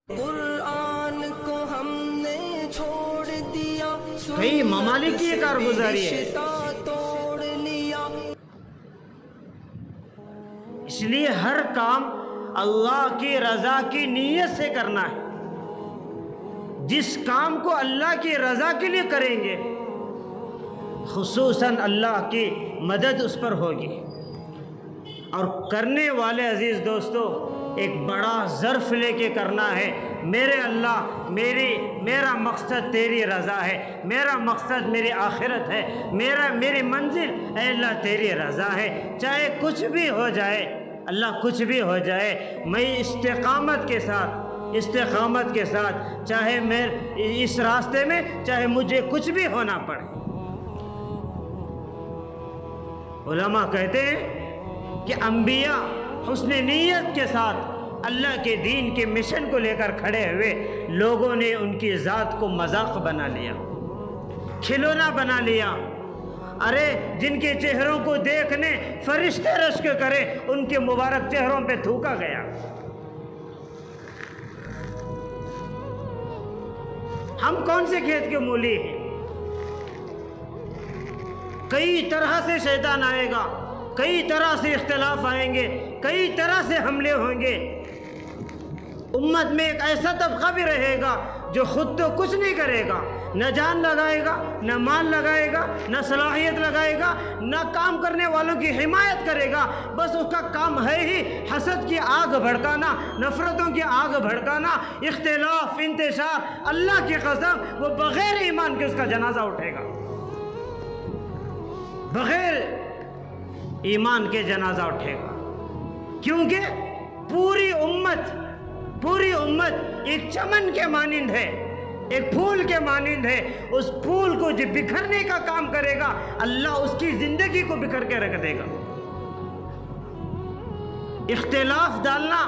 قرآن کو ہم نے چھوڑ دیا، کئی ممالک کی یہ کارگزاری ہے۔ توڑ لیا۔ اس لیے ہر کام اللہ کی رضا کی نیت سے کرنا ہے۔ جس کام کو اللہ کی رضا کے لیے کریں گے خصوصاً اللہ کی مدد اس پر ہوگی، اور کرنے والے عزیز دوستو ایک بڑا ظرف لے کے کرنا ہے۔ میرے اللہ، میرا مقصد تیری رضا ہے، میرا مقصد میری آخرت ہے، میری منزل اے اللہ تیری رضا ہے، چاہے کچھ بھی ہو جائے اللہ، کچھ بھی ہو جائے میں استقامت کے ساتھ چاہے میں اس راستے میں چاہے مجھے کچھ بھی ہونا پڑے۔ علماء کہتے ہیں کہ انبیاء حسن نیت کے ساتھ اللہ کے دین کے مشن کو لے کر کھڑے ہوئے، لوگوں نے ان کی ذات کو مذاق بنا لیا، کھلونا بنا لیا۔ ارے جن کے چہروں کو دیکھنے فرشتے رشک کرے، ان کے مبارک چہروں پہ تھوکا گیا۔ ہم کون سے کھیت کے مولی ہیں؟ کئی طرح سے شیطان آئے گا، کئی طرح سے اختلاف آئیں گے، کئی طرح سے حملے ہوں گے۔ امت میں ایک ایسا طبقہ بھی رہے گا جو خود تو کچھ نہیں کرے گا، نہ جان لگائے گا، نہ مال لگائے گا، نہ صلاحیت لگائے گا، نہ کام کرنے والوں کی حمایت کرے گا، بس اس کا کام ہے ہی حسد کی آگ بھڑکانا، نفرتوں کی آگ بھڑکانا، اختلاف، انتشار۔ اللہ کی قسم وہ بغیر ایمان کے اس کا جنازہ اٹھے گا، بغیر ایمان کے جنازہ اٹھے گا، کیونکہ پوری امت ایک چمن کے مانند ہے، ایک پھول کے مانند ہے۔ اس پھول کو جو بکھرنے کا کام کرے گا اللہ اس کی زندگی کو بکھر کے رکھ دے گا۔ اختلاف ڈالنا،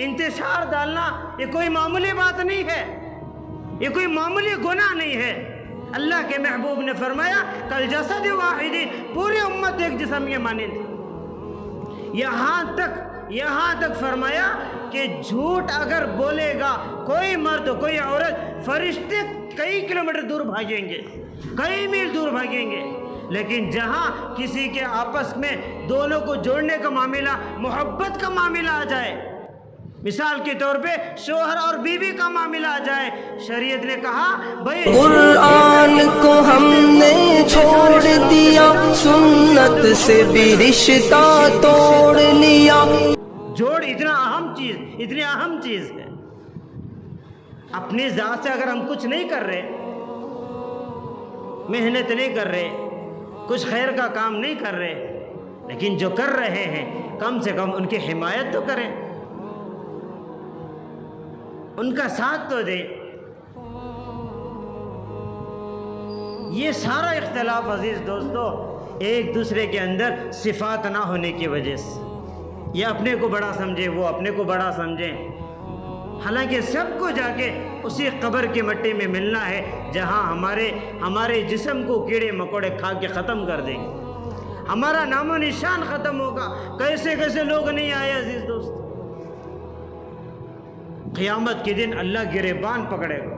انتشار ڈالنا یہ کوئی معمولی بات نہیں ہے، یہ کوئی معمولی گناہ نہیں ہے۔ اللہ کے محبوب نے فرمایا کل جسد واحد، پوری امت ایک جسم کے مانند۔ یہاں تک فرمایا کہ جھوٹ اگر بولے گا کوئی مرد کوئی عورت، فرشتے کئی کلومیٹر دور بھاگیں گے، کئی میل دور بھاگیں گے، لیکن جہاں کسی کے آپس میں دونوں کو جوڑنے کا معاملہ، محبت کا معاملہ آ جائے، مثال کے طور پہ شوہر اور بیوی کا معاملہ آ جائے، شریعت نے کہا بھائی قرآن کو ہم نے چھوڑ دیا، سنت سے بھی رشتہ توڑ لیا۔ جوڑ اتنی اہم چیز ہے۔ اپنی ذات سے اگر ہم کچھ نہیں کر رہے، محنت نہیں کر رہے، کچھ خیر کا کام نہیں کر رہے، لیکن جو کر رہے ہیں کم سے کم ان کی حمایت تو کریں، ان کا ساتھ تو دیں۔ یہ سارا اختلاف عزیز دوستو ایک دوسرے کے اندر صفات نہ ہونے کی وجہ سے، یہ اپنے کو بڑا سمجھے، وہ اپنے کو بڑا سمجھیں، حالانکہ سب کو جا کے اسی قبر کی مٹی میں ملنا ہے جہاں ہمارے جسم کو کیڑے مکوڑے کھا کے ختم کر دیں گے، ہمارا نام و نشان ختم ہوگا۔ کیسے لوگ نہیں آئے عزیز دوست، قیامت کے دن اللہ گریبان پکڑے گا۔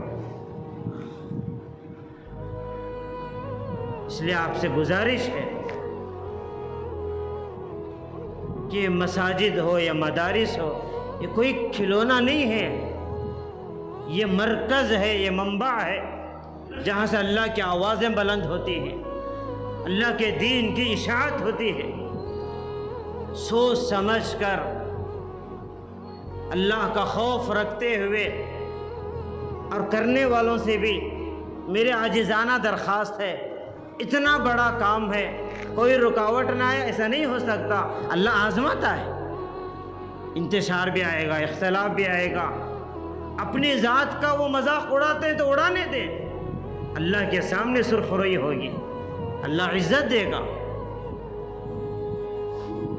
اس لیے آپ سے گزارش ہے کہ مساجد ہو یا مدارس ہو، یہ کوئی کھلونا نہیں ہے، یہ مرکز ہے، یہ منبع ہے جہاں سے اللہ کی آوازیں بلند ہوتی ہیں، اللہ کے دین کی اشاعت ہوتی ہے۔ سوچ سمجھ کر اللہ کا خوف رکھتے ہوئے اور کرنے والوں سے بھی میرے عاجزانہ درخواست ہے، اتنا بڑا کام ہے، کوئی رکاوٹ نہ آئے، ایسا نہیں ہو سکتا۔ اللہ آزماتا ہے، انتشار بھی آئے گا، اختلاف بھی آئے گا، اپنی ذات کا وہ مذاق اڑاتے ہیں تو اڑانے دیں، اللہ کے سامنے سرخروئی ہوگی، اللہ عزت دے گا،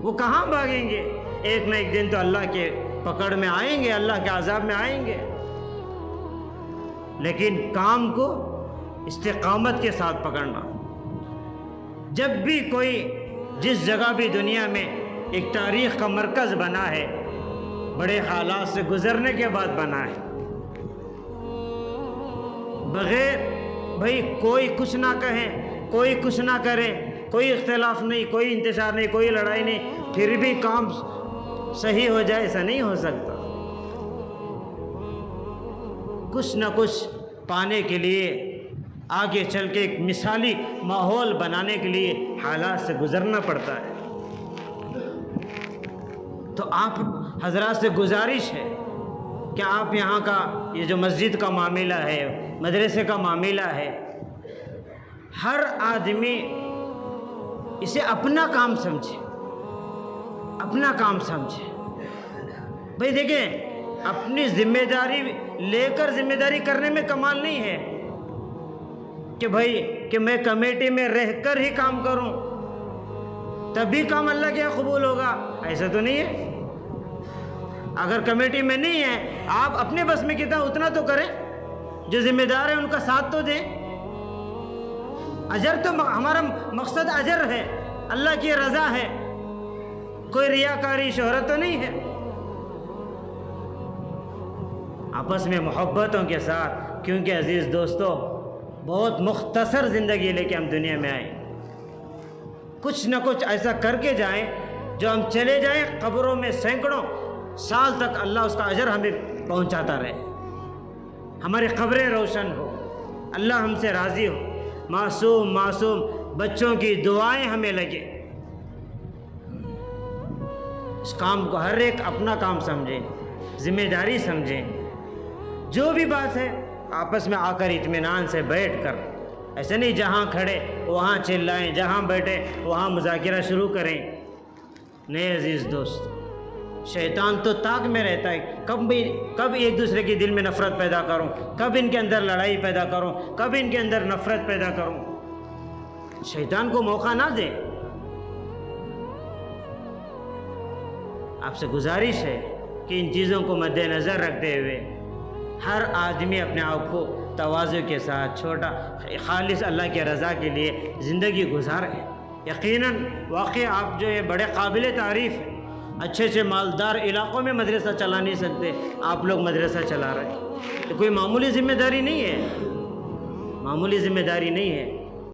وہ کہاں بھاگیں گے؟ ایک نہ ایک دن تو اللہ کے پکڑ میں آئیں گے، اللہ کے عذاب میں آئیں گے۔ لیکن کام کو استقامت کے ساتھ پکڑنا۔ جب بھی کوئی جس جگہ بھی دنیا میں ایک تاریخ کا مرکز بنا ہے، بڑے حالات سے گزرنے کے بعد بنا ہے، بغیر بھائی کوئی کچھ نہ کہیں، کوئی کچھ نہ کرے، کوئی اختلاف نہیں، کوئی انتشار نہیں، کوئی لڑائی نہیں، پھر بھی کام صحیح ہو جائے، ایسا نہیں ہو سکتا۔ کچھ نہ کچھ پانے کے لیے، آگے چل کے ایک مثالی ماحول بنانے کے لیے حالات سے گزرنا پڑتا ہے۔ تو آپ حضرات سے گزارش ہے کہ آپ یہاں کا یہ جو مسجد کا معاملہ ہے، مدرسے کا معاملہ ہے، ہر آدمی اسے اپنا کام سمجھے، اپنا کام سمجھے۔ بھائی دیکھیں، اپنی ذمہ داری لے کر ذمہ داری کرنے میں کمال نہیں ہے کہ بھائی کہ میں کمیٹی میں رہ کر ہی کام کروں تبھی کام اللہ کے یہاں قبول ہوگا، ایسا تو نہیں ہے۔ اگر کمیٹی میں نہیں ہے، آپ اپنے بس میں کتنا اتنا تو کریں، جو ذمہ دار ہیں ان کا ساتھ تو دیں۔ اجر تو ہمارا مقصد اجر ہے، اللہ کی رضا ہے، کوئی ریاکاری شہرت تو نہیں ہے۔ آپس میں محبتوں کے ساتھ، کیونکہ عزیز دوستو بہت مختصر زندگی لے کے ہم دنیا میں آئے، کچھ نہ کچھ ایسا کر کے جائیں جو ہم چلے جائیں قبروں میں سینکڑوں سال تک اللہ اس کا اجر ہمیں پہنچاتا رہے، ہماری قبریں روشن ہو، اللہ ہم سے راضی ہو، معصوم بچوں کی دعائیں ہمیں لگے۔ اس کام کو ہر ایک اپنا کام سمجھیں، ذمہ داری سمجھیں۔ جو بھی بات ہے آپس میں آ کر اطمینان سے بیٹھ کر، ایسے نہیں جہاں کھڑے وہاں چلائیں، جہاں بیٹھے وہاں مذاکرہ شروع کریں۔ نہیں عزیز دوست، شیطان تو تاک میں رہتا ہے، کب ایک دوسرے کے دل میں نفرت پیدا کروں، کب ان کے اندر لڑائی پیدا کروں، کب ان کے اندر نفرت پیدا کروں۔ شیطان کو موقع نہ دیں۔ آپ سے گزارش ہے کہ ان چیزوں کو مد نظر رکھتے ہوئے ہر آدمی اپنے آپ کو تواضع کے ساتھ چھوٹا خالص اللہ کے رضا کے لیے زندگی گزاریں۔ یقیناً واقعی آپ جو یہ بڑے قابل تعریف ہیں، اچھے مالدار علاقوں میں مدرسہ چلا نہیں سکتے، آپ لوگ مدرسہ چلا رہے ہیں، تو کوئی معمولی ذمہ داری نہیں ہے، معمولی ذمہ داری نہیں ہے۔